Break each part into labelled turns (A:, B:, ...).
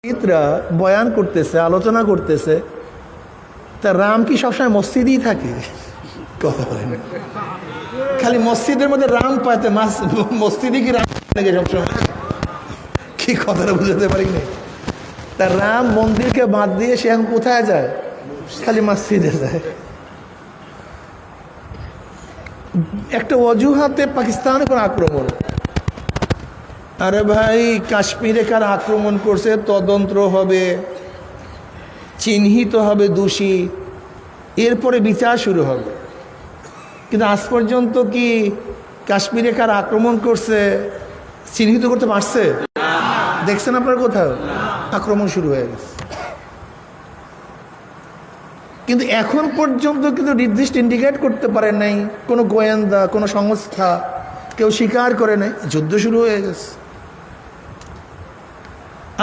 A: পুরোহিতরা বয়ান করতেছে, আলোচনা করতেছে, তা রাম কি সবসময় মসজিদেই থাকে? কথা বলেন, খালি মসজিদের মধ্যে রাম পাইতে মসজিদে কি রাম লাগে সবসময়? কি কথাটা বুঝাতে পারি না। তা রাম মন্দিরকে বাদ দিয়ে সে এখন কোথায় যায়? খালি মসজিদে যায়। একটা অজুহাতে পাকিস্তানের উপর আক্রমণ। আরে ভাই, কাশ্মীরে কারা আক্রমণ করছে তদন্ত হবে, চিহ্নিত হবে দোষী, এরপরে বিচার শুরু হবে। কিন্তু আজ পর্যন্ত কি কাশ্মীরে কারা আক্রমণ করছে চিহ্নিত করতে পারছে? দেখছেন আপনার কোথাও? আক্রমণ শুরু হয়ে গেছে। কিন্তু এখন পর্যন্ত কিন্তু নির্দিষ্ট ইন্ডিকেট করতে পারে নাই কোনো গোয়েন্দা, কোনো সংস্থা, কেউ স্বীকার করে নাই, যুদ্ধ শুরু হয়ে গেছে।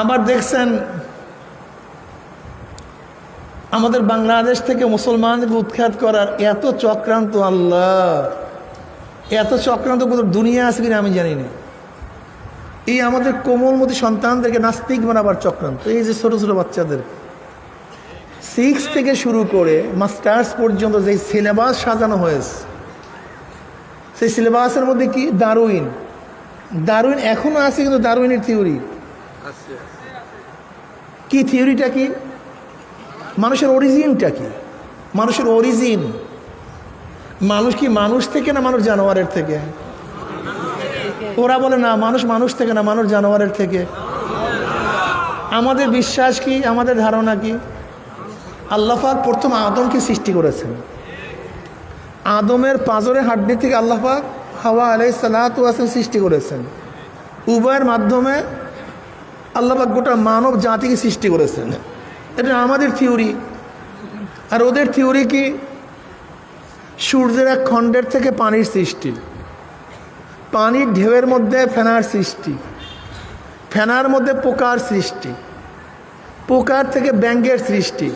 A: আবার দেখছেন আমাদের বাংলাদেশ থেকে মুসলমানদেরকে উৎখাত করার এত চক্রান্ত, আল্লাহ, এত চক্রান্ত কোথাও দুনিয়া আছে কিনা আমি জানি না। এই আমাদের কোমলমতি সন্তানদেরকে নাস্তিক বানাবার চক্রান্ত, এই যে ছোট ছোট বাচ্চাদের 6 থেকে শুরু করে মাস্টার্স পর্যন্ত যে সিলেবাস সাজানো হয়েছে, সেই সিলেবাসের মধ্যে কি ডারউইন এখনো আছে, কিন্তু ডারউইনের থিওরি কি? থিওরিটা কি? মানুষের অরিজিনটা কি? মানুষের অরিজিন, মানুষ কি মানুষ থেকে না মানুষ জানোয়ারের থেকে? ওরা বলে না, মানুষ থেকে না, মানুষ জানোয়ারের থেকে। আমাদের বিশ্বাস কি, আমাদের ধারণা কি? আল্লাহ পাক প্রথম আদমকে সৃষ্টি করেছেন। আদমের পাঁজরে হাড্ডি থেকে আল্লাহ পাক হাওয়া আলাইহিস সালাতু ওয়াস সালাম সৃষ্টি করেছেন। উভয়ের মাধ্যমে আল্লাহ পাক গোটা মানব জাতিকে সৃষ্টি করেছেন। এটা আমাদের থিওরি। আর ওদের থিওরি কি? সূর্যের এক খণ্ডের থেকে পানির সৃষ্টি, পানির ঢেউয়ের মধ্যে ফেনার সৃষ্টি, ফেনার মধ্যে পোকার সৃষ্টি, পোকার থেকে ব্যাঙের সৃষ্টি,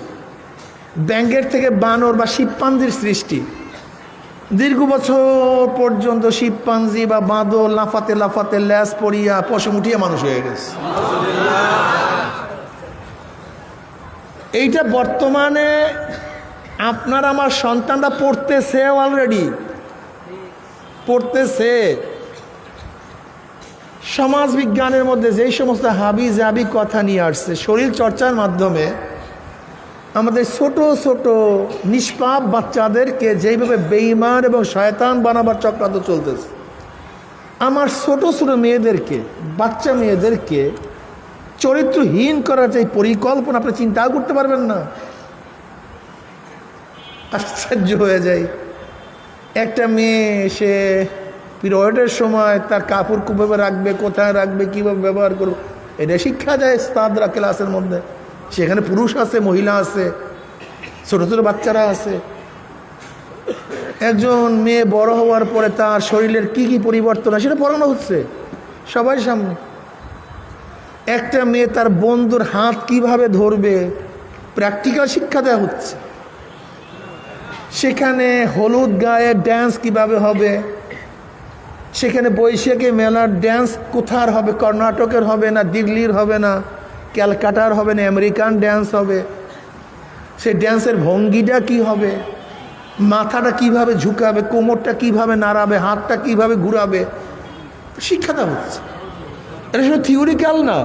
A: ব্যাঙের থেকে বানর বা শিবপাঞ্জির সৃষ্টি। দীর্ঘ বছর পর্যন্ত শিবপাঞ্জি বা বাঁদর লাফাতে লাফাতে ল্যাস পড়িয়া পশম উঠিয়ে মানুষ হয়ে গেছে। এইটা বর্তমানে আপনার আমার সন্তানরা পড়তেছে, অলরেডি পড়তেছে। সমাজ বিজ্ঞানের মধ্যে যেই সমস্ত হাবি জাবি কথা নিয়ে আসছে, শরীর চর্চার মাধ্যমে আমাদের ছোট ছোট নিষ্পাপ বাচ্চাদেরকে যেইভাবে বেঈমান এবং শয়তান বানাবার চক্রান্ত চলতেছে, আমার ছোট ছোট মেয়েদেরকে, বাচ্চা মেয়েদেরকে চরিত্রহীন করার যে পরিকল্পনা আপনি চিন্তাও করতে পারবেন না। আশ্চর্য হয়ে যায়। একটা মেয়ে, সে পিরিয়ডের সময় তার কাপড় কীভাবে রাখবে, কোথায় রাখবে, কীভাবে ব্যবহার করবে, এটা শিক্ষা দেয় স্তাদরা ক্লাসের মধ্যে। সেখানে পুরুষ আছে, মহিলা আছে, ছোট ছোট বাচ্চারা আছে। একজন মেয়ে বড় হওয়ার পরে তার শরীরের কি কি পরিবর্তন হয় সেটা পড়ানো হচ্ছে সবার সামনে। একটা মেয়ে তার বন্ধুর হাত কিভাবে ধরবে প্র্যাকটিক্যাল শিক্ষা দেওয়া হচ্ছে। সেখানে হলুদ গায়ে ড্যান্স কিভাবে হবে, সেখানে বৈশাখী মেলার ড্যান্স কোথার হবে, কর্ণাটকের হবে না, দিল্লির হবে না, ক্যালকাটার হবে না, আমেরিকান ড্যান্স হবে। সেই ড্যান্সের ভঙ্গিটা কি হবে, মাথাটা কিভাবে ঝুঁকাবে, কোমরটা কিভাবে নাড়াবে, হাতটা কিভাবে ঘুরাবে, শিক্ষা দেওয়া হচ্ছে। এটা শুধু থিওরিক্যাল না।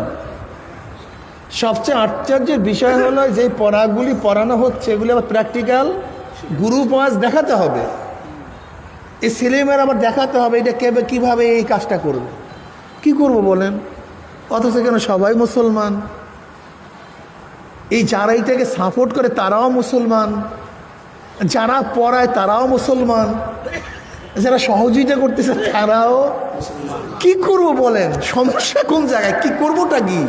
A: সবচেয়ে আশ্চর্যের বিষয় হলো যে পড়াগুলি পড়ানো হচ্ছে এগুলি আবার প্র্যাকটিক্যাল গ্রুপ ওয়াইজ দেখাতে হবে। এই ছেলেমেয়েরা আবার দেখাতে হবে এটা কীভাবে এই কাজটা করবে। কি করব বলেন? অথচ কেন সবাই মুসলমান, এই যারা এইটাকে সাপোর্ট করে তারাও মুসলমান, যারা পড়ায় তারাও মুসলমান, যারা সহযোগিতা করতেছে তারাও। কি করব বলেন? সমস্যা কোন জায়গায়? কি করবোটা কি?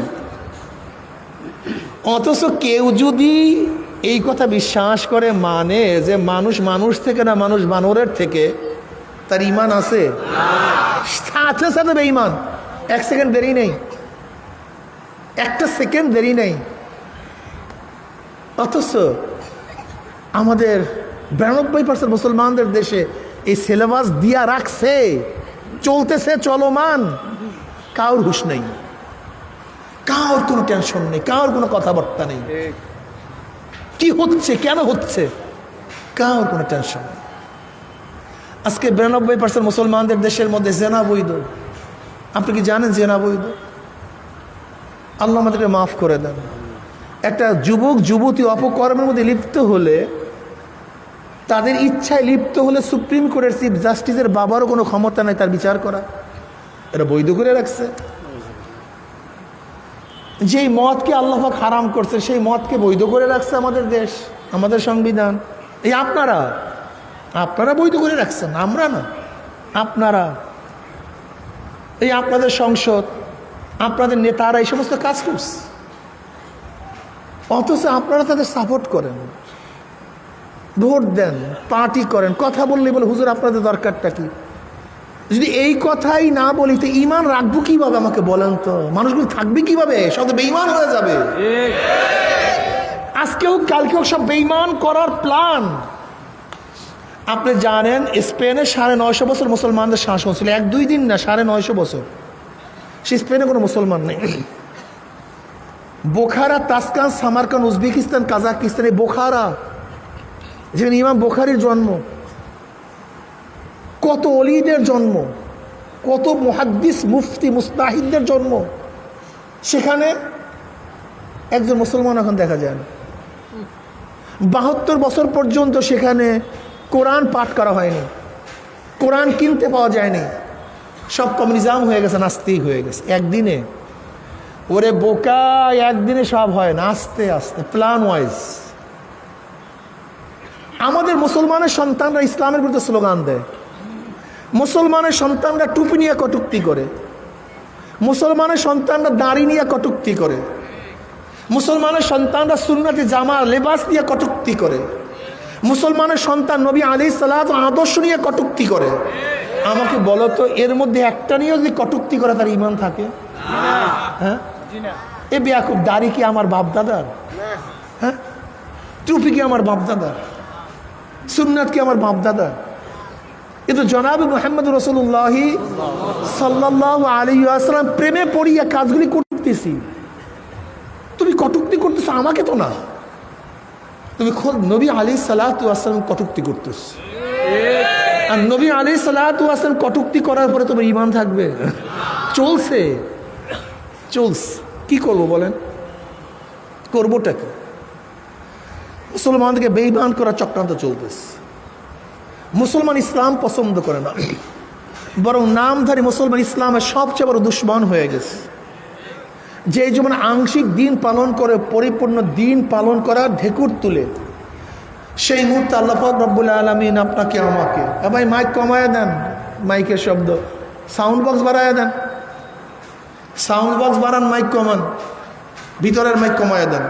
A: অথচ কেউ যদি এই কথা বিশ্বাস করে, মানে যে মানুষ মানুষ থেকে না, মানুষ বানরের থেকে, তার ইমান আছে? সাথে সাথে বেঈমান। 1 সেকেন্ড দেরি নেই, একটা সেকেন্ড দেরি নেই। অথচ আমাদের 92% মুসলমানদের দেশে এই সিলেবাস দিয়া রাখছে, চলতেছে, চলমান, কারোর হুঁশ নেই। কার কোনো টেনশন নেই, কার কোনো কথাবার্তা নেই, কি হচ্ছে কেন হচ্ছে কার কোনো টেনশন নেই। আজকে 92% মুসলমানদের দেশের মধ্যে জেনা বৈধ। আপনি কি জানেন জেনা বৈধ? আল্লাহ আমাদেরকে মাফ করে দেন। একটা যুবক যুবতী অপকর্মের মধ্যে লিপ্ত হলে, তাদের ইচ্ছায় লিপ্ত হলে সুপ্রিম কোর্টের চিফ জাস্টিসের বাবারও কোনো ক্ষমতা নাই তার বিচার করা। এটা বৈধ করে রাখছে। যেই মদকে আল্লাহ পাক হারাম করছে সেই মদকে বৈধ করে রাখছে আমাদের দেশ, আমাদের সংবিধান। এই আপনারা বৈধ করে রাখছেন, আমরা না, আপনারা। এই আপনাদের সংসদ, আপনাদের নেতারা এই সমস্ত কাজ করছে, অথচ আপনারা তাদের সাপোর্ট করেন, ভোট দেন, পার্টি করেন। কথা বললে বলে হুজুর আপনাদের দরকারটা কি? যদি এই কথাই না বলি তো ইমান রাখবো কিভাবে আমাকে বলেন তো? মানুষগুলো থাকবে কিভাবে? সব তো বেঈমান হয়ে যাবে। আজকেও কালকেও সব বেঈমান করার প্ল্যান। আপনি জানেন স্পেনে 950 বছর মুসলমানদের শাসন ছিল, 1-2 দিন না, 950 বছর। সে স্পেনে কোনো মুসলমান নেই। বোখারা, তাসকান, সামারকান, উজবেকিস্তান, কাজাকিস্তান, এই বোখারা যেখানে ইমাম বোখারির জন্ম, কত অলিদের জন্ম, কত মুহাদ্দিস মুফতি মুস্তাহিদদের জন্ম, সেখানে একজন মুসলমান এখন দেখা যায় না। 72 বছর পর্যন্ত সেখানে কোরআন পাঠ করা হয়নি, কোরআন কিনতে পাওয়া যায়নি। সব কমিউনিজম হয়ে গেছে, নাস্তিক হয়ে গেছে। একদিনে, ওরে বোকা, একদিনে সব হয় না, আস্তে আস্তে প্ল্যান ওয়াইজ। আমাদের মুসলমানের সন্তানরা ইসলামের বিরুদ্ধে স্লোগান দেয়, মুসলমানের সন্তানরা টুপি নিয়ে কটূক্তি করে, মুসলমানের সন্তানরা দাড়ি নিয়ে কটূক্তি করে, মুসলমানের সন্তানরা সুন্নতি জামা লেবাস নিয়ে কটূক্তি করে, মুসলমানের সন্তান নবী আলাইহিস সালাত আদর্শ নিয়ে কটূক্তি করে। আমাকে বলো তো, এর মধ্যে একটা নিয়ে যদি কটূক্তি করে তার ঈমান থাকে? হ্যাঁ, এ বেয়াকুব, দাড়ি কি আমার বাপ দাদার? হ্যাঁ, টুপি কি আমার বাপ দাদার? সুন্নাত কি আমার বাপ দাদার? এ তো জনাবে মুহাম্মদ রাসূলুল্লাহ সাল্লাল্লাহু আলাইহি ওয়াসাল্লাম প্রেমে পড়িয়া কাজগুলি করতেছি, তুমি কটূক্তি করতেছো আমাকে তো না, তুমি খোদ নবী আলাইহিস সালাতু ওয়াসসালাম কটূক্তি করতেছো। আর নবী আলাইহিস সালাতু ওয়াসসালাম কটূক্তি করার পরে তোমার ঈমান থাকবে? চলছে, কি করবো বলেন? করবোটা কি? মুসলমানদেরকে বেঈমান করার চক্রান্ত চলতেছে। মুসলমান ইসলাম পছন্দ করে না, বরং নামধারী মুসলমান ইসলামের সবচেয়ে বড় দুশ্মন হয়ে গেছে। যে যেমন আংশিক দিন পালন করে, পরিপূর্ণ দিন পালন করার ঢেকুর তুলে, সেই মুহূর্তে আল্লাহ পাক রব্বুল আলামিন আপনাকে আমাকে, ভাই মাইক কমায় দেন, মাইকের শব্দ, সাউন্ড বক্স বাড়ায় দেন, সাউন্ড বক্স বাড়ান, মাইক কমান, ভিতরের মাইক কমায় দেন।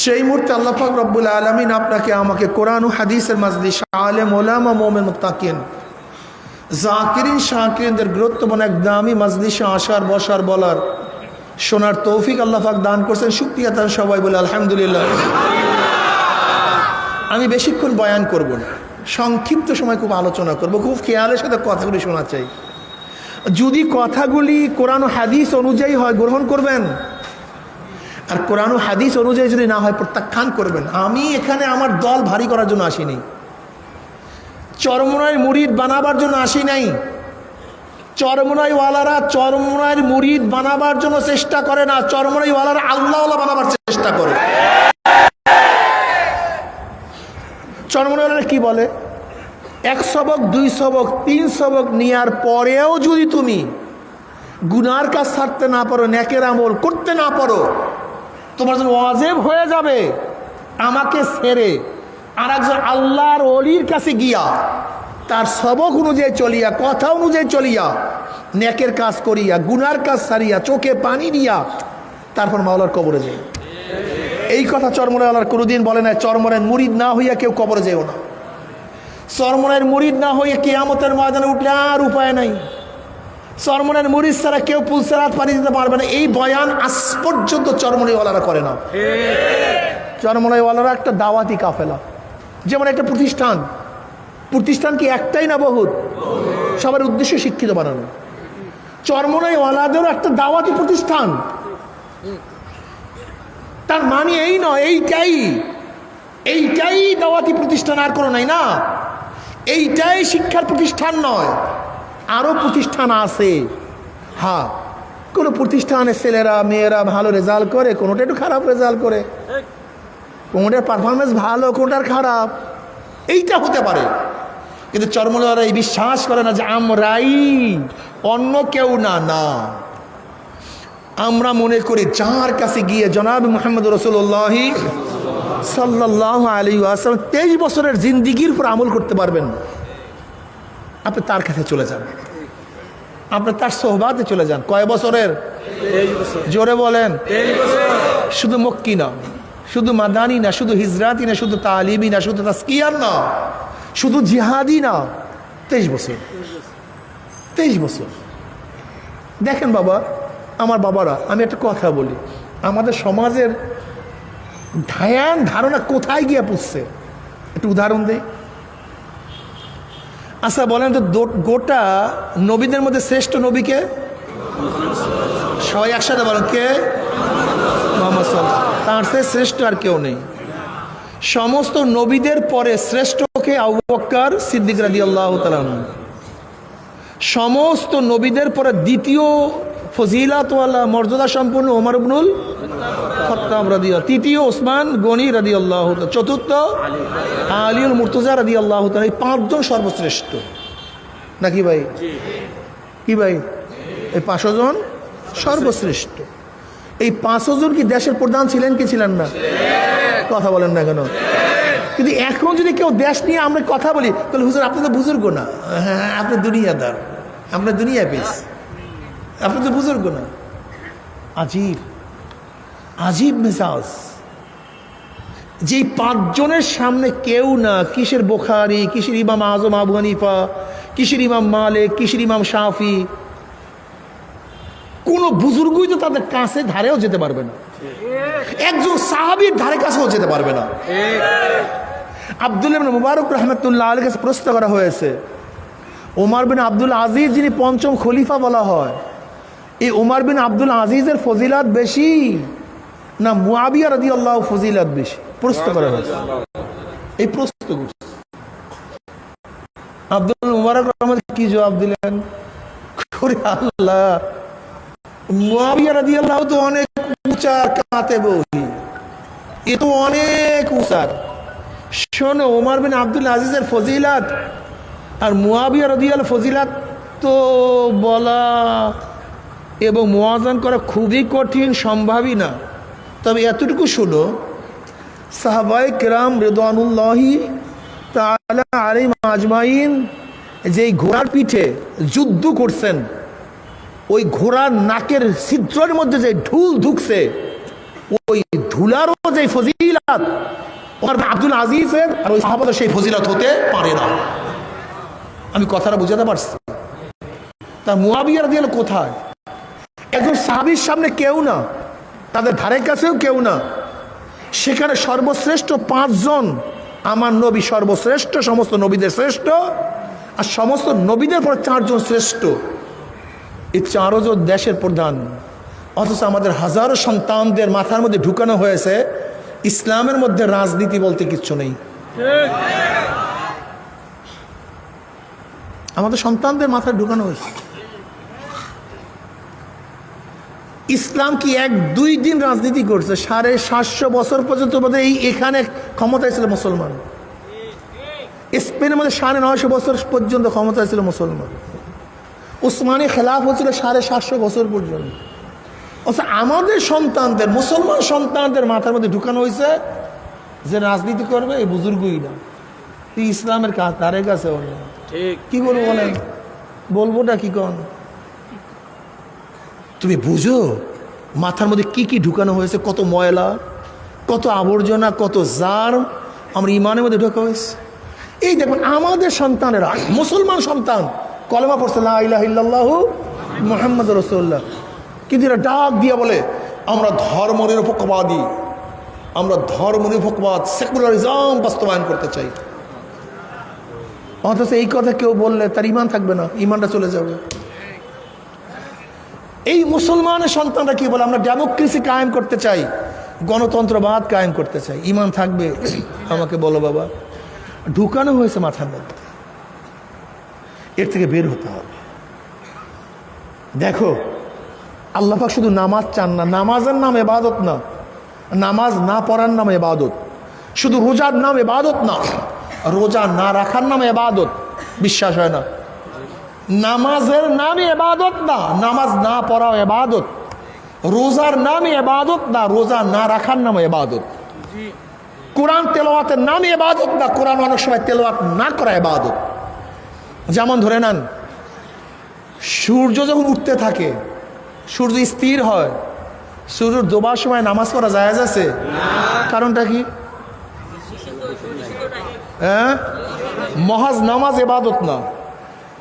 A: সেই মুহূর্তে আল্লাহ পাক রব্বুল আলামিন আপনাকে আমাকে কোরআন ও হাদিসের মাজলিস, আলেম ওলামা মুমিন মুত্তাকিন জাকিরিন শাকিরিনদের গুরুত্বপূর্ণ এক দামি মাজলিসে আসার, বসার, বলার, শোনার তৌফিক আল্লাহ পাক দান করছেন। শুকরিয়া তার সবাই বলে আলহামদুলিল্লাহ। আমি বেশিক্ষণ বয়ান করব না, সংক্ষিপ্ত সময় খুব আলোচনা করব, খুব খেয়ালের সাথে কথাগুলি শোনা চাই। যদি কথাগুলি কোরআন ও হাদিস অনুযায়ী হয় গ্রহণ করবেন, আর কোরআন ও হাদিস অনুযায়ী যদি না হয় প্রত্যাখ্যান করবেন। আমি এখানে আমার দল ভারী করার জন্য আসিনি, চরমোনাইয়ের মুরিদ বানাবার জন্য আসি নাই। চরমোনাইওয়ালারা চরমোনাইয়ের মুরিদ বানাবার জন্য চেষ্টা করে না, চরমোনাইওয়ালারা আল্লাহওয়ালা বানাবার চেষ্টা করে। চরমোনাইওয়ালারা কি বলে? 1 সবক 2 সবক 3 সবক নেওয়ার পরেও যদি তুমি গুনার কাজ ছাড়তে না পারো, নেকের আমল করতে না পারো, তোমার জন্য ওয়াজিব হয়ে যাবে আমাকে ছেড়ে আর একজন আল্লাহর ওলির কাছে গিয়া তার সবক অনুযায়ী চলিয়া, কথা অনুযায়ী চলিয়া, নেকের কাজ করিয়া, গুনার কাজ ছাড়িয়া, চোখে পানি দিয়া তারপর মাওলার কবরে যাই। এই কথা চরমোনাইওয়ালার কোনোদিন বলে না। চরমোনাইয়ের মুরিদ না হইয়া কেউ কবরে যেও না। চরমোনাইয়ের মুরিদ না হইয়া কিয়ামতের ময়দানে উঠলে আর উপায় নাই। চরমোনাইয়ের মুরিদ ছাড়া কেউ পুলসেরাত পানি দিতে পারবে না। এই বয়ান আজ পর্যন্ত চরমোনাইওয়ালারা করে না। চরমোনাইওয়ালারা একটা দাওয়াতি কাফেলা, যেমন একটা প্রতিষ্ঠান কি একটাই না বহুত? সবার উদ্দেশ্য শিক্ষিত বানানো। চরমোনাইওয়ালাদেরও একটা দাওয়াতি প্রতিষ্ঠান, তার মানে এই নয় এইটাই দাওয়াতি প্রতিষ্ঠান, আর কোনো নাই না, এইটাই শিক্ষার প্রতিষ্ঠান নয়, আরো প্রতিষ্ঠান আছে। হ্যাঁ, কোনো প্রতিষ্ঠানে ছেলেরা মেয়েরা ভালো রেজাল্ট করে, কোনোটা একটু খারাপ রেজাল্ট করে, কোনোটার পারফরমেন্স ভালো, কোনোটার খারাপ, এইটা হতে পারে। কিন্তু চরমোনারা এই বিশ্বাস করে না যে আমরাই, অন্য কেউ না। না, আমরা মনে করি যার কাছে গিয়ে জনাব মুহাম্মদ রাসূলুল্লাহ সাল্লাল্লাহু আলাইহি ওয়াসাল্লাম 23 বছরের জিন্দিগির উপর আমল করতে পারবেন, আপনি তার কাছে চলে যান, আপনি তার সোহবাতে চলে যান। কয় বছরের? 23 বছর। জোরে বলেন। 23 বছর। শুধু মক্কি না, শুধু মাদানী না, শুধু হিজরাতি না, শুধু তালিমি না, শুধু তাসকিয়ার না, শুধু জিহাদি না, 23 বছর। 23 বছর। দেখেন বাবা, আমার বাবারা, আমি একটা কথা বলি, আমাদের সমাজের ধ্যান ধারণা কোথায় গিয়ে পড়ছে, একটু উদাহরণ দেই। আচ্ছা বলেন তো, গোটা নবীদের মধ্যে শ্রেষ্ঠ নবীকে? সবাই একসাথে বলেন, কে? মুহাম্মদ সাল্লাল্লাহু আলাইহি ওয়াসাল্লাম। তার চেয়ে শ্রেষ্ঠ আর কেউ নেই। সমস্ত নবীদের পরে শ্রেষ্ঠকে আবু বকর সিদ্দিক রাদিয়াল্লাহু তাআলা আনহু। সমস্ত নবীদের পরে দ্বিতীয় ফজিলাতওয়ালা মর্যাদা সম্পন্ন ওমর ইবনুল খাত্তাব রাদিয়াল্লাহু, তৃতীয় ওসমান গনি রাদিয়াল্লাহু তাআলা, চতুর্থ আলীউল মুর্তজা রাদিয়াল্লাহু তাআলা। এই 5 জন সর্বশ্রেষ্ঠ নাকি ভাই? কি ভাই? এই 5 জন সর্বশ্রেষ্ঠ। এই 5 জন কি দেশের প্রধান ছিলেন কি ছিলেন না? কথা বলেন না কেন? কিন্তু এখন যদি কেউ দেশ নিয়ে আমরা কথা বলি, তাহলে হুজুর আপনি তো বুজুর্গ না। হ্যাঁ, আপনি দুনিয়াদার, আপনার দুনিয়া পেস, আপনি তো বুজুর্গ না। আজীব আজীব মেজাজ। যে 5 জনের সামনে কেউ না, কিসের বুখারী, কিসের ইমাম আজম আবু হানিফা, কিসের ইমাম মালিক, কিসের ইমাম শাফি, কোনো বুজুর্গই তো তাদের কাছে ধারেও যেতে পারবে না, একজন সাহাবীর ধারে কাছেও যেতে পারবে না। আব্দুল্লাহ ইবনে মুবারক রাহমাতুল্লাহ আলাইহির কাছে প্রশ্ন করা হয়েছে, ওমর বিন আব্দুল আজিজ যিনি 5ম খলিফা বলা হয়, এই ওমর বিন আব্দুল আজিজের ফজিলত বেশি না মুআবিয়া রাদিয়াল্লাহু ফজিলত বেশি? প্রশ্ন করা হয়েছে। এই প্রশ্ন করছে আব্দুল মুবারক রাহমাতুল্লাহ কি জবাব দিলেন? করে আল্লাহ, মুআবিয়া রাদিয়াল্লাহু তো অনেক উঁচা কাতে বহি, এ তো অনেক উঁচা। শোনো, ওমর বিন আব্দুল আজিজের ফজিলত আর মুআবিয়া রাদিয়াল্লাহু ফজিলত তো বলা এবং মুয়াজান করা খুবই কঠিন, সম্ভাবী না। তবে এতটুকু শোনো, সাহাবায়ে কেরাম রিদওয়ানুল্লাহি তাআলা আলাইহিম আজমাইন যেই ঘোড়ার পিঠে যুদ্ধ করছেন, ওই ঘোড়ার নাকের ছিদ্রের মধ্যে যে ঢুল ঢুকছে, ওই ধুলারও যে ফজিলত ওমর বিন আব্দুল আজিজের আর ওই সাহাবাদের সেই ফজিলত হতে পারে না। আমি কথাটা বুঝাতে পারছি? তার মুআবিয়া রাদিয়াল্লাহু কোথায়? একজন সাহাবীর সামনে কেউ না, তাদের ধারে কাছেও কেউ না, সেখানে সর্বশ্রেষ্ঠ 5 জন, আমার নবী সর্বশ্রেষ্ঠ, সমস্ত নবীদের শ্রেষ্ঠ, আর সমস্ত নবীদের পর 4 জন শ্রেষ্ঠ। এই 4 জন দেশের প্রধান, অথচ আমাদের হাজারো সন্তানদের মাথার মধ্যে ঢুকানো হয়েছে ইসলামের মধ্যে রাজনীতি বলতে কিচ্ছু নেই। আমাদের সন্তানদের মাথায় ঢুকানো হয়েছে ইসলাম কি 1-2 দিন রাজনীতি করছে? 750 বছর পর্যন্ত বোধ হয় এখানে ক্ষমতায় ছিল মুসলমান। স্পেনের মধ্যে 950 বছর পর্যন্ত ক্ষমতায় ছিল মুসলমান। উসমানী খেলাফ হচ্ছিল 750 বছর পর্যন্ত। অথচ আমাদের সন্তানদের, মুসলমান সন্তানদের মাথার মধ্যে ঢুকানো হয়েছে যে রাজনীতি করবে এই বুজুর্গই না, ইসলামের ধারে কাছে। ঠিক কি বলবো বলেন? বলবোটা কি কন? তুমি বুঝো মাথার মধ্যে কি কি ঢুকানো হয়েছে, কত ময়লা, কত আবর্জনা, কত জার আমরা ইমানের মধ্যে ঢোকা হয়েছে। এই দেখুন আমাদের সন্তানেরা, মুসলমান সন্তান কলেমা পড়ছে লা ইলাহা ইল্লাল্লাহু মুহাম্মাদুর রাসূলুল্লাহ, কিন্তু এরা ডাক দিয়ে বলে আমরা ধর্মনিরপেক্ষবাদী, আমরা ধর্মনিরপেক্ষবাদ, সেকুলারিজম বাস্তবায়ন করতে চাই। অথচ এই কথা কেউ বললে তার ইমান থাকবে না, ইমানটা চলে যাবে। এই মুসলমানের সন্তানরা কি বলে? আমরা ডেমোক্রেসি কায়েম করতে চাই, গণতন্ত্রবাদ কায়েম করতে চাই, ইমান থাকবে? আমাকে বলো বাবা, ঢুকানো হয়েছে মাথার মধ্যে, এর থেকে বের হতে হবে। দেখো আল্লাহ পাক শুধু নামাজ চান না, নামাজের নাম ইবাদত না, নামাজ না পড়ার নাম ইবাদত, শুধু রোজার নাম ইবাদত না, রোজা না রাখার নাম ইবাদত। বিশ্বাস হয় না? নামাজের নামই ইবাদত না, নামাজ না পড়াও ইবাদত। রোজার নামই ইবাদত না, রোজা না রাখার নাম ইবাদত। কোরআন তেলাওয়াতের নামই ইবাদত না, কোরআন অনেক সময় তেলাওয়াত না করা ইবাদত। যেমন ধরে নেন, সূর্য যখন উঠতে থাকে, সূর্য স্থির হয়, সূর্য ডোবার সময় নামাজ পড়া জায়েজ আছে? কারণটা কি? হ্যাঁ, মহাজ নামাজ ইবাদত না।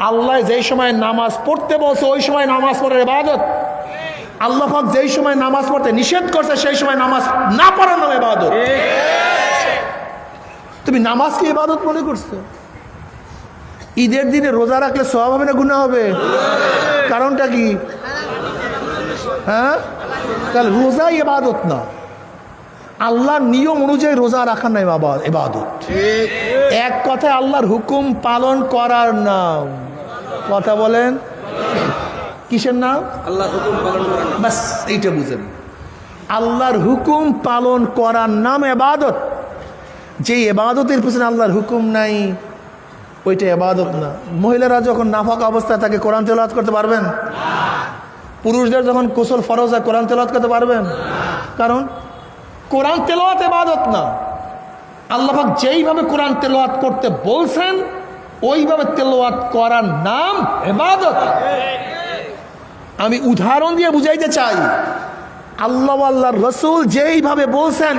A: আল্লাহ যেই সময় নামাজ পড়তে বলছে ওই সময় নামাজ পড়ার ইবাদত। আল্লাহ পাক যেই সময় নামাজ পড়তে নিষেধ করছে সেই সময় নামাজ না পড়ার নাম ইবাদত। তুমি নামাজকে ইবাদত মনে করছো? ঈদের দিনে রোজা রাখলে সওয়াব হবে না গুনাহ হবে? কারণটা কি? হ্যাঁ, তাহলে রোজা ইবাদত না, আল্লাহর নিয়ম অনুযায়ী রোজা রাখার নাম ইবাদত। এক কথায় আল্লাহর হুকুম পালন করার নাম। কথা বলেন, কিসের নাম? আল্লাহর হুকুম পালন করার নাম। বাস এইটা বুঝেন, আল্লাহর হুকুম পালন করার নাম ইবাদত। যে ইবাদতের পিছনে আল্লাহর হুকুম নাই ওইটা ইবাদত না। মহিলারা যখন নাফাকা অবস্থায় থাকে কোরআন তেলাওয়াত করতে পারবেন? পুরুষদের যখন গোসল ফরজ হয় কোরআন তেলাওয়াত করতে পারবেন? কারণ কোরআন তেলাওয়াত ইবাদত না। আল্লাহ পাক যেইভাবে কোরআন তেলাওয়াত করতে বলছেন ওইভাবে তেলাওয়াত করার নাম ইবাদত। আমি উদাহরণ দিয়ে বুঝাইতে চাই, আল্লাহ আল্লাহর রাসূল যেইভাবে বলছেন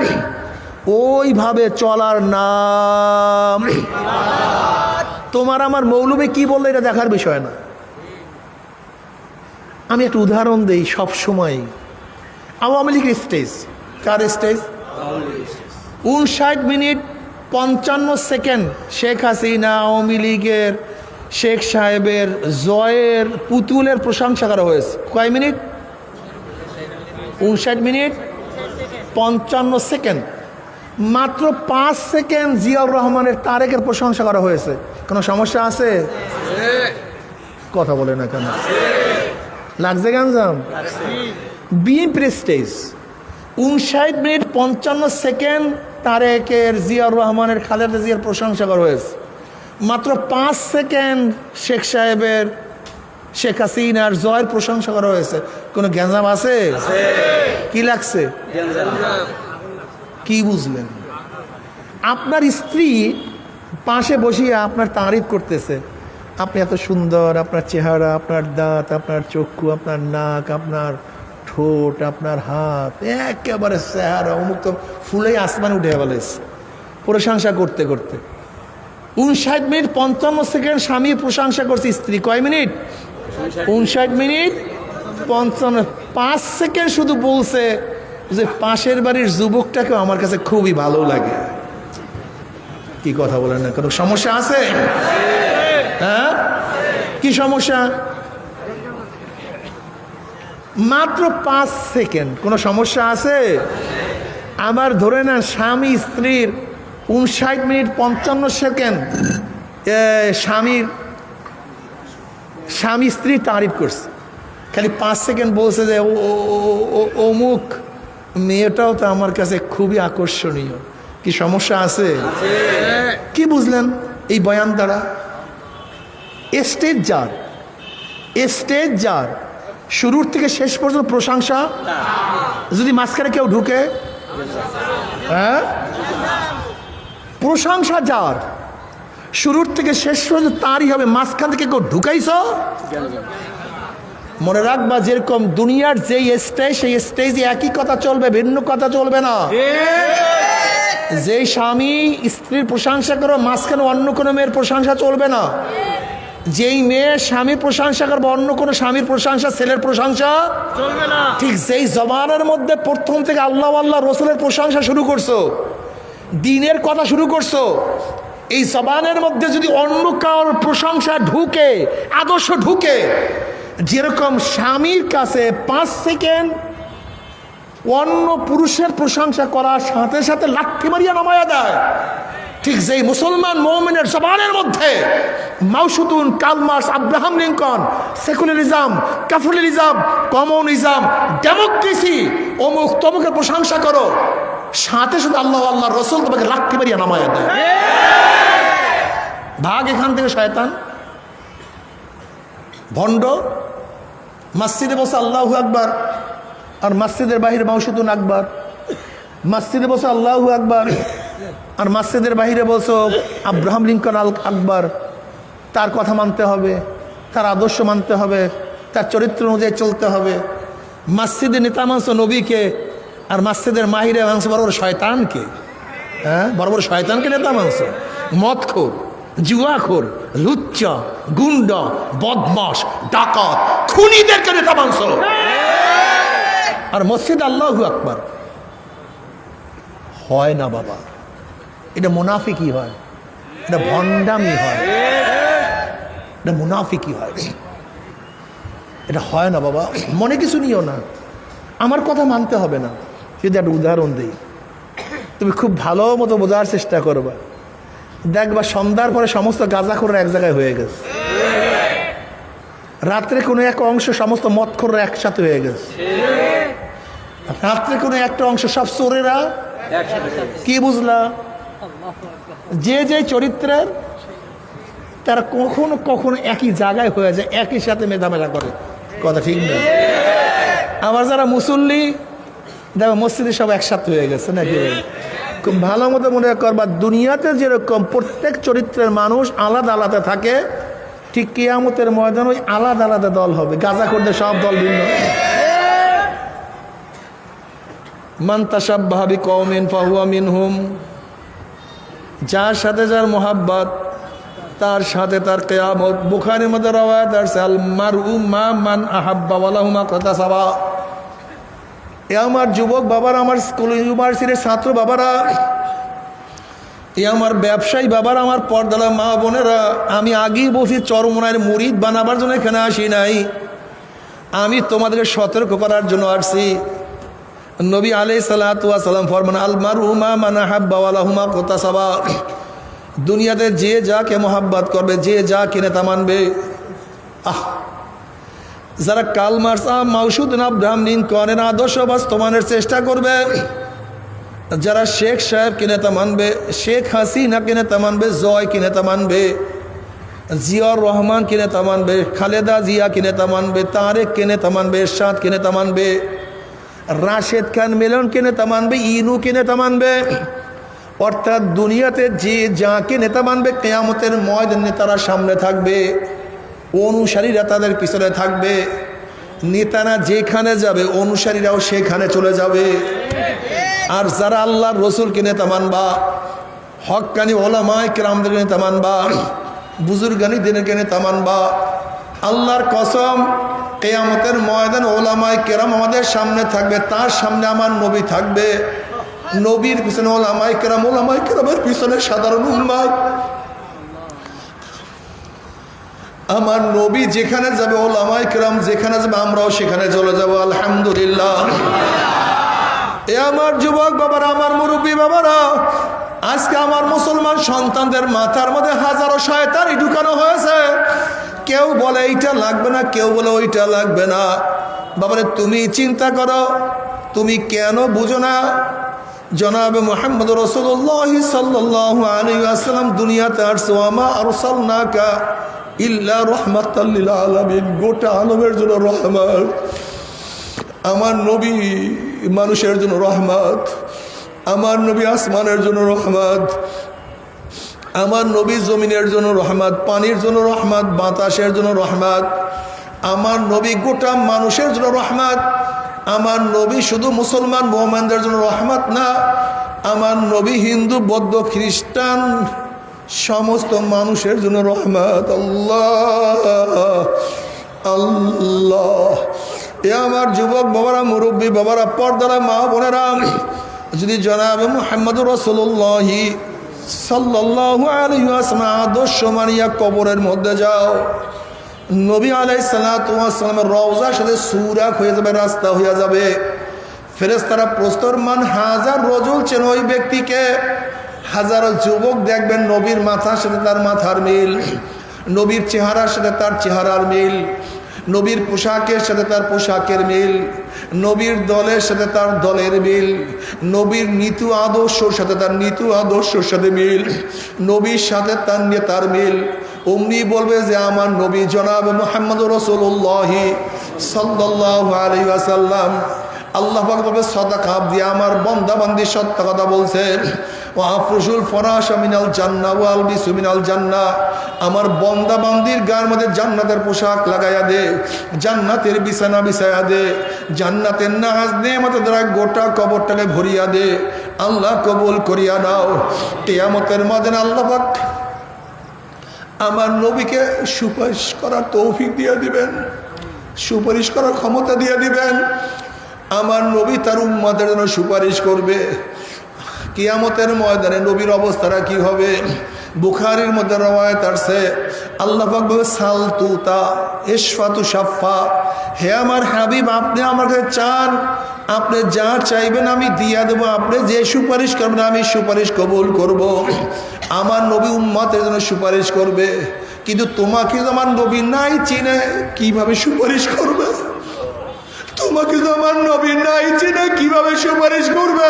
A: ওইভাবে চলার নাম। তোমার আমার মৌলবী কি বললে এটা দেখার বিষয় না। আমি একটা উদাহরণ দিই সব সময়। আওয়ামী লীগের স্টেজ, কার stage? 59 minute 55 second Sheikh Hasina, Awami লীগের শেখ সাহেবের জয়ের পুতুলের প্রশংসা করা হয়েছে। কয় মিনিট? 59 minute 55 second. মাত্র 5 সেকেন্ড জিয়াউর রহমানের তারেকের প্রশংসা করা হয়েছে। কোনো সমস্যা আছে? কথা বলে না কেন? লাগছে গাঞ্জাম? বিএনপির স্টেজ 59 মিনিট 55 সেকেন্ড তারেকের, জিয়াউর রহমানের, খালেদা জিয়ার প্রশংসা করা হয়েছে। মাত্র 5 সেকেন্ড শেখ সাহেবের, শেখ হাসিনার জয়ের প্রশংসা করা হয়েছে। কোনো গ্যাঞ্জাম আছে? কি লাগছে? কি বুঝলেন? আপনার স্ত্রী পাশে বসিয়ে আপনার তারিফ করতেছে, আপনি এত সুন্দর, আপনার চেহারা, আপনার দাঁত, আপনার চক্ষু, আপনার নাক, আপনার ঠোঁট, আপনার হাত, একেবারে চেহারা অমুক তো ফুলেই আসমানে উঠে ফেলেছে প্রশংসা করতে করতে। 59 মিনিট 55 সেকেন্ড স্বামী প্রশংসা করছে স্ত্রী। কয় মিনিট? 59 মিনিট 55। 5 সেকেন্ড শুধু বলছে যে পাশের বাড়ির যুবকটাকেও আমার কাছে খুবই ভালো লাগে। কি কথা বলেন না? কোনো সমস্যা আছে? হ্যাঁ, কি সমস্যা? মাত্র 5 সেকেন্ড, কোনো সমস্যা আছে? আমার ধরে না স্বামী স্ত্রীর 59 মিনিট 55 সেকেন্ড স্বামী স্ত্রী তারিফ করছে, খালি 5 সেকেন্ড বলছে যে অমুক মেয়েটাও তো আমার কাছে খুবই আকর্ষণীয়। কি সমস্যা আছে? কি বুঝলেন এই বয়ান দ্বারা? স্টেজ যার শুরুর থেকে শেষ পর্যন্ত প্রশংসা, যদি মাঝখানে কেউ ঢুকে, হ্যাঁ, প্রশংসা যার শুরুর থেকে শেষ পর্যন্ত তারই হবে। মাঝখান থেকে কেউ ঢুকাইছ, মনে রাখবা যেরকম দুনিয়ার যেই স্টেজ সেই স্টেজে একই কথা চলবে, ভিন্ন কথা চলবে না। যেই স্বামী স্ত্রীর প্রশংসা করো মাঝখানে অন্য কোনো মেয়ের প্রশংসা চলবে না। যেই মেয়ে স্বামীর প্রশংসা করবে অন্য কোনো স্বামীর প্রশংসা, ছেলের প্রশংসা চলবে না। ঠিক যেই জবানের মধ্যে প্রথম থেকে আল্লাহ আল্লাহ রসুলের প্রশংসা শুরু করছো, দিনের কথা শুরু করছো, এই জবানের মধ্যে যদি অন্য কারোর প্রশংসা ঢুকে, আদর্শ ঢুকে, যেরকম স্বামীর কাছে 5 সেকেন্ড অন্য পুরুষের প্রশংসা করার সাথে সাথে লাঠি মারিয়া নামায়া দেয়। ঠিক যেই মুসলমান মুমিনের জবানের মধ্যে মাউসুতুন, Karl Marx, Abraham Lincoln, secularism, capitalism, communism, democracy, অমুক তমুকের প্রশংসা করো, সাথে সাথে আল্লাহ আল্লাহ রসুল তোমাকে লাঠি মারিয়া নামায়া দেয়। ভাগ এখান থেকে শয়তান। ভণ্ড মসজিদে বসে আল্লাহু আকবার, আর মসজিদের বাহিরে মাউসুতুন আকবার। মসজিদে বসে আল্লাহু আকবার, আর মসজিদের বাহিরে বসো আব্রাহাম লিঙ্কন আকবার। তার কথা মানতে হবে, তার আদর্শ মানতে হবে, তার চরিত্র অনুযায়ী চলতে হবে। মসজিদের নেতা মানছ নবীকে, আর মসজিদের মাহিরে মাংস বড় বড় শয়তানকে। হ্যাঁ, বড় বড় শয়তানকে নেতা মাংস। মদখোর, জুয়াখোর, লুচ্চা, গুন্ড, বদমাস, ডাকাত, খুনিদেরকে নেতা মাংস। আর মসজিদ আল্লাহু আকবার হয় না বাবা, এটা মুনাফিকি হয়, এটা ভণ্ডামি হয়, এটা মুনাফিকি হয়, এটা হয় না বাবা। মনে কিছু নিও না, আমার কথা মানতে হবে না। যদি একটা উদাহরণ দিই, তুমি খুব ভালো মতো বোঝার চেষ্টা করবা, দেখবা সন্ধ্যার পরে সমস্ত গাঁজাখোররা এক জায়গায় হয়ে গেছে, রাত্রে কোনো এক অংশ সমস্ত মদখোররা একসাথে হয়ে গেছে, রাত্রে কোনো একটা অংশ সব চোরেরা। কি বুঝলা? যে যে চরিত্রের তারা কখনো কখনো একই জায়গায় হয়ে যায়, একই সাথে মেধামেলা করে। কথা ঠিক না? আবার যারা মুসল্লি দেখো মসজিদে সব একসাথে হয়ে গেছে নাকি? খুব ভালো মতো মনে করবা, দুনিয়াতে যেরকম প্রত্যেক চরিত্রের মানুষ আলাদা আলাদা থাকে, ঠিক কিয়ামতের ময়দানে ওই আলাদা আলাদা দল হবে। গাঁজাখোরদের সব দল ভিন্ন। মান তাশাব্বাহা বিকওমিন ফাহুয়া মিনহুম, যার সাথে যার মোহাব্বত তার সাথে তার কিয়ামত। বুখারীর মধ্যে রওয়ায়াত আছে, আল মারউ মা মান আহাব্বা ওয়া লাহুমা কাতাসাবা। এ আমার যুবক বাবারা, আমার স্কুল ইউনিভার্সিটির ছাত্র বাবারা, এ আমার ব্যবসায়ী বাবারা, আমার পর্দালা মা বোনেরা, আমি আগেই বলছি চরমনায়ের মুরিদ বানাবার জন্য এখানে আসি নাই, আমি তোমাদেরকে সতর্ক করার জন্য আসছি। নবী আলাইহিস সালাতু ওয়াস সালাম ফরমান, আল মারউ মা মান আহাব্বা ওয়া লাহুমা কাতাসাবা। দুনিয়াতে যে যাকে মোহাব্বত করবে, যে যা কিনে তা মানবে। যারা কার্ল মার্কস, মাউসুতুন, আব্রাহাম লিঙ্কনের আদর্শ বাস্তবায়নের চেষ্টা করবে, যারা শেখ সাহেব কিনে তা মানবে, শেখ হাসিনা কিনে তা মানবে, জয় কিনে তা মানবে, জিয়াউর রহমান কিনে তা মানবে, খালেদা জিয়া কিনে তা মানবে, তারেক কিনে তা মানবে, এরশাদ কিনে তা মানবে, রাশেদ খান মিলন কিনে তা মানবে, ইনু কিনে তা মানবে। অর্থাৎ দুনিয়াতে যে যাকে নেতা মানবে, কিয়ামতের ময়দানে নেতারা সামনে থাকবে, অনুসারীরা তাদের পিছনে থাকবে। নেতারা যেখানে যাবে অনুসারীরাও সেখানে চলে যাবে। আর যারা আল্লাহর রসুলকে নেতা মানবা, হক্কানি ওলামায়ে কেরামদের নেতা মানবা, বুজুর্গানি দিনেরকে নেতা মানবা, আল্লাহর কসম কিয়ামতের ময়দানে ওলামায়ে কেরাম আমাদের সামনে থাকবে, তার সামনে আমার নবী থাকবে, নবীর পিছনে ওলামায়ে কেরাম, ওলামায়ে কেরামের পিছনে সাধারণ উম্মাত। আমার নবী যেখানে যাবে, ওলামায়ে কেরাম যেখানে যাবে, আমরাও সেখানে চলে যাব। আলহামদুলিল্লাহ। এ আমার যুবক বাবারা, আমার মুরব্বী বাবারা, আজকে আমার মুসলমান সন্তানদের মাথার মধ্যে হাজারো শয়তানি ঢুকানো হয়েছে। কেউ বলে এইটা লাগবে না, কেউ বলে ওইটা লাগবে না। বাবারে তুমি চিন্তা করো, তুমি কেন বুঝো না? জনাবে মুহাম্মদ রাসূলুল্লাহ সাল্লাল্লাহু আলাইহি ওয়াসাল্লাম দুনিয়াতে আসছে, ওয়া মা আরসালনাকা ইল্লা রাহমাতাল লিল আলামিন, গোটা আলমের জন্য রহমত। আমার নবী মানুষের জন্য রহমত, আমার নবী আসমানের জন্য রহমত, আমার নবী জমিনের জন্য রহমত, পানির জন্য রহমত, বাতাসের জন্য রহমত। আমার নবী গোটা মানুষের জন্য রহমত। আমার নবী শুধু মুসলমান মুমিনদের জন্য রহমত না, আমার নবী হিন্দু, বৌদ্ধ, খ্রিস্টান সমস্ত মানুষের জন্য রহমত। আল্লাহ আল্লাহ। এ আমার যুবক বাবারা, মুরব্বী বাবারা, পর্দারা মা বোনেরা, যদি জনাবে মুহাম্মদুর রাসূলুল্লাহ সাল্লাল্লাহু আলাইহি ওয়াসাল্লাম আদর্শ মানিয়া কবরের মধ্যে যাও, নবী আলাইহিস সালাতু ওয়াস সালামের রওজার সাথে সুরাক হয়ে যাবে, রাস্তা হয়ে যাবে। ফেরেশতারা প্রস্তর মান হাজার রজুল চেন ওই ব্যক্তিকে। হাজারো যুবক দেখবেন নবীর মাথার সাথে তার মাথার মিল, নবীর চেহারার সাথে তার চেহারার মিল, নবীর পোশাকের সাথে তার পোশাকের মিল, নবীর দলের সাথে তার দলের মিল, নবীর নীতি আদর্শর সাথে তার নীতি আদর্শর সাথে মিল, নবীর সাথে তার নেতার মিল। অমনি বলবে যে আমার নবী জনাব মুহাম্মদ রাসূলুল্লাহ সাল্লাল্লাহু আলাইহি ওয়াসাল্লাম। আল্লাহ পাক বলবে সাদাকা দিয়ে আমার বান্দা বান্দি সত্য কথা বলছে। ওয়া আফরুশুল ফরাশা মিনাল জান্নাহ ওয়া আলবিসু মিনাল জান্নাহ, আমার বান্দা বান্দির গায়ের মধ্যে জান্নাতের পোশাক লাগাইয়া দে, জান্নাতের বিছানা বিছাইয়া দে, জান্নাতের নাজ নেয়ামত দ্বারা গোটা কবরটাকে ভরিয়া দে। আল্লাহ কবুল করিয়া নাও। কিয়ামতের ময়দানে আল্লাহ পাক আমার নবীকে সুপারিশ করার তৌফিক দিয়ে দিবেন, সুপারিশ করার ক্ষমতা দিয়ে দিবেন। আমার নবী তার উম্মতের জন্য সুপারিশ করবে। কিয়ামতের ময়দানে নবীর অবস্থাটা কি হবে? বুখারীর মধ্যে রওয়ায়াত আছে, আল্লাহ পাক বলে সালতুতা ইশফাতু শাফা, হে আমার হাবিব আপনি আমার কাছে চান, আপনি যা চাইবেন আমি দিয়া দেবো, আপনি যে সুপারিশ করবেন আমি সুপারিশ কবুল করব। আমার নবী উম্মতের জন্য সুপারিশ করবে। কিন্তু তোমাকে তো আমার নবী নাই চিনে, কিভাবে সুপারিশ করবে? তোমাকে তো আমার নবী নাই চিনে কিভাবে সুপারিশ করবে?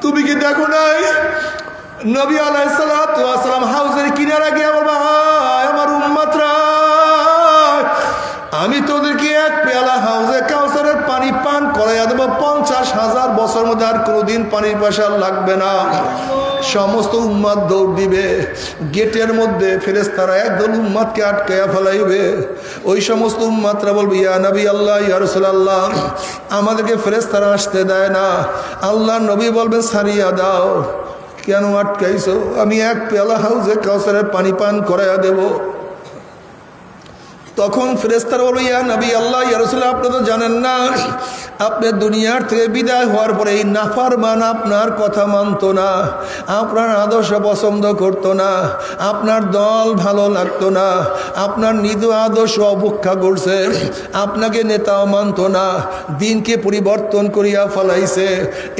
A: তুমি কি দেখো নাই নবী আলাইহিস সালাতু ওয়াস সালাম হাউজের কিনারে গিয়ে বলবা, আমার উম্মতরা আমি তোদেরকে এক পেয়ালা হাউজে কাউসারের পানি পান করাইয়া দেবো, 50,000 বছর মধ্যে আর কোনোদিন পানির পয়সা লাগবে না। সমস্ত উম্মাদ দৌড় দিবে। গেটের মধ্যে ফেরেশতারা একদল উম্মাদকে আটকাইয়া ফেলাইবে। ওই সমস্ত উম্মাদরা বলবে, ইয়া নবী আল্লাহ, ইয়া রাসূলুল্লাহ, আমাদেরকে ফেরেশতারা আসতে দেয় না। আল্লাহ নবী বলবেন, সারিয়া দাও, কেন আটকাইছো? আমি এক পেয়ালা হাউজে কাউসারের পানি পান করাইয়া দেব। তখন ফেরেশতারা বলবে, ইয়া নবী আল্লাহ, ইয়া রাসূলুল্লাহ, আপনি তো জানেন না, আপনি দুনিয়ার থেকে বিদায় হওয়ার পরে এই নাফরমান আপনার কথা মানতো না, আপনার আদর্শ পছন্দ করতো না, আপনার দল ভালো লাগতো না, আপনার নিজ আদর্শ অবজ্ঞা করছে, আপনাকে নেতাও মানতো না, দিনকে পরিবর্তন করিয়া ফেলাইছে।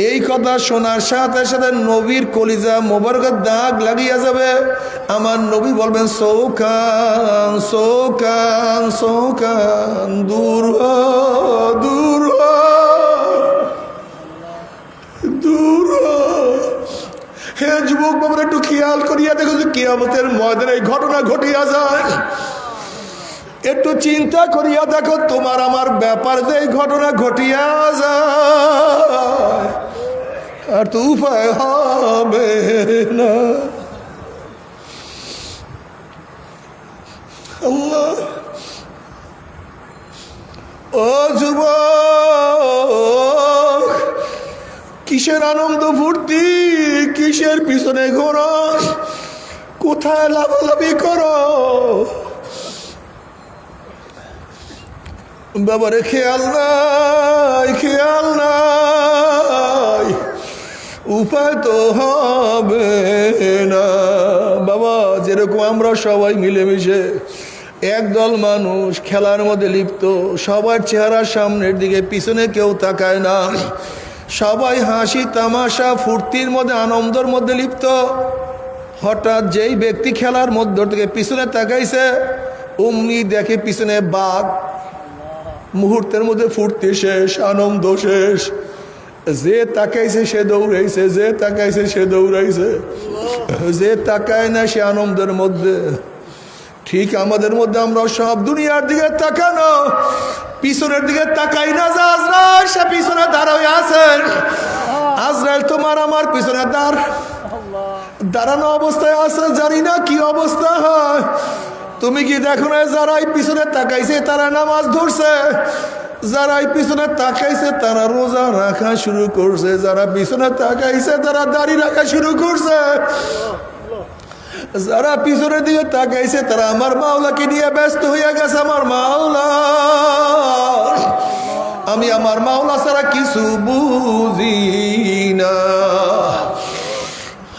A: এই কথা শোনার সাথে সাথে নবীর কলিজা মোবারকের দাগ লাগিয়া যাবে। আমার নবী বলবেন, সৌকান সৌকান সৌকান, দূর হ দূর হ দূর হ। হে যুবক বাবুরা, একটু খেয়াল করিয়া দেখো যে কিয়ামতের ময়দানে এই ঘটনা ঘটিয়া যায়। একটু চিন্তা করিয়া দেখো তোমার আমার ব্যাপার যে এই ঘটনা ঘটিয়া যায়, আর তো উপায় হবে না। আল্লাহ, ও যুবক, কিসের আনন্দ ফুর্তি, কিসের পিছনে ঘোরো, কোথায় লাফালাফি করো? বাবারে খেয়াল নাই, খেয়াল নাই, উপায় তো হবে না। বাবা, যেরকম আমরা সবাই মিলেমিশে একদল মানুষ খেলার মধ্যে লিপ্ত, সবার চেহারার সামনের দিকে, পিছনে কেউ তাকায় না, সবাই হাসি তামাশা ফুর্তির মধ্যে আনন্দের মধ্যে লিপ্ত। হঠাৎ যেই ব্যক্তি খেলার মধ্য থেকে পিছনে তাকাইছে, অমনি দেখে পিছনে বাঘ। মুহূর্তের মধ্যে ফুর্তি শেষ, আনন্দ শেষ। যে তাকাইছে সে দৌড়াইছে, যে তাকাইছে সে দৌড়াইছে, যে তাকায় না সে আনন্দের মধ্যে। ঠিক আমাদের মধ্যে আমরা সব দুনিয়ার দিকে তাকানো, পিছনের দিকে তাকাই না। আজরাইল সে পিছনে দাঁড়ায় আছেন। আজরাইল তোমার আমার পিছনে দাঁড়ানো অবস্থায় আছে, জানি না কি অবস্থা হয়। তুমি কি দেখো না, যারাই পিছনে তাকাইছে তারা নামাজ ধরছে, যারাই পিছনে তাকাইছে তারা রোজা রাখা শুরু করছে, যারা পিছনে তাকাইছে তারা দাড়ি রাখা শুরু করছে, যারা পিছনের দিকে তাকাইছে তারা আমার মাওলাকে নিয়ে ব্যস্ত হইয়া গেছে। আমার মাওলা, আমি আমার মাওলা ছাড়া কিছু বুঝি না।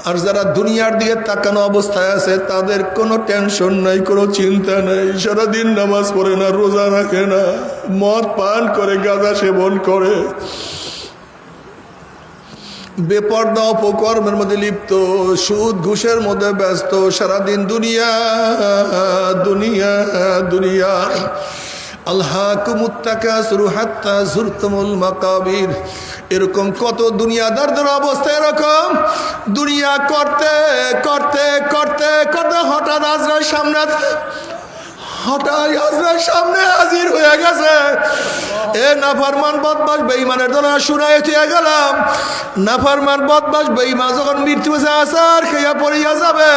A: আর যারা দুনিয়ার দিকে তাকানো অবস্থায় আছে তাদের কোনো টেনশন নাই, কোনো চিন্তা নাই, সারাদিন নামাজ পড়ে না, রোজা রাখে না, মদ পান করে, গাঁজা সেবন করে, বেপরদা অপকর্মের মধ্যে লিপ্ত, সুদ ঘুষের মধ্যে ব্যস্ত, সারাদিন দুনিয়া দুনিয়া দুনিয়া। আলহাকুমুত তাকাসুরু হাত্তা যুরতুমুল মাকাবির। এরকম কত দুনিয়াদারদের অবস্থা এরকম, দুনিয়া করতে করতে করতে করতে হঠাৎ আজরাইল সামনে হাজির হয়ে গেছে। এ নাফরমান বদমাশ বেঈমানের দোলা শুনাই দিয়ে গেলাম। নাফরমান বদমাশ বেঈমান যখন মৃত্যু আসার খেয়া পড়িয়া যাবে,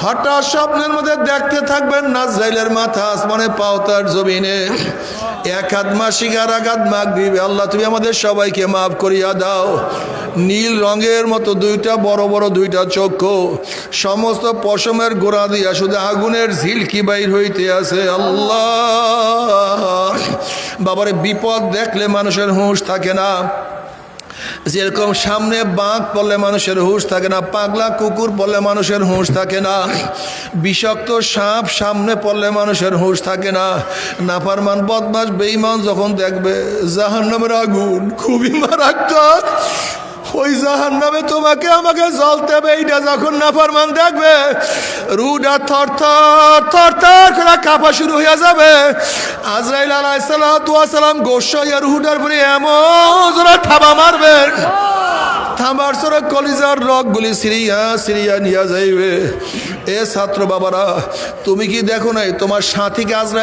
A: হঠাৎ স্বপ্নের মধ্যে দেখতে থাকবেন নাজরাইলের মাথা আসমানে, পাও তার জমিনে। এক হাত মাসিক আর এক হাত মাগরিবে। আল্লাহ তুমি আমাদের সবাইকে মাফ করিয়া দাও। নীল রঙের মতো দুইটা বড় বড় দুইটা চক্ষু, সমস্ত পশমের গোড়া দিয়া শুধু আগুনের ঝিলকি বাইর হইতে আছে। আল্লাহ বাবারে, বিপদ দেখলে মানুষের হুঁশ থাকে না। যেরকম সামনে বাঘ পড়লে মানুষের হুঁশ থাকে না, পাগলা কুকুর পড়লে মানুষের হুঁশ থাকে না, বিষাক্ত সাপ সামনে পড়লে মানুষের হুঁশ থাকে না। নাফরমান বদমাশ বেঈমান যখন দেখবে জাহান্নামের আগুন খুবই মারাত্মক, ওই জাহান্নামে তোমাকে আমাকে জ্বলতে হবে, এইটা যখন নাফরমান দেখবে, রুডা থর থর থর থর করে কাঁপা শুরু হয়ে যাবে। আজরাইল আলাইহিস সালাতু ওয়াস সালাম গোসাইয়া রুহুটার পরে এমন জোরে থাবা মারবেন, থামার সরে কলিজার রগগুলি সিরিয়া সিরিয়া নিয়ে যাইবে। এ ছাত্র বাবারা, তুমি কি দেখো নাই তোমার সাথীকে আজরাইল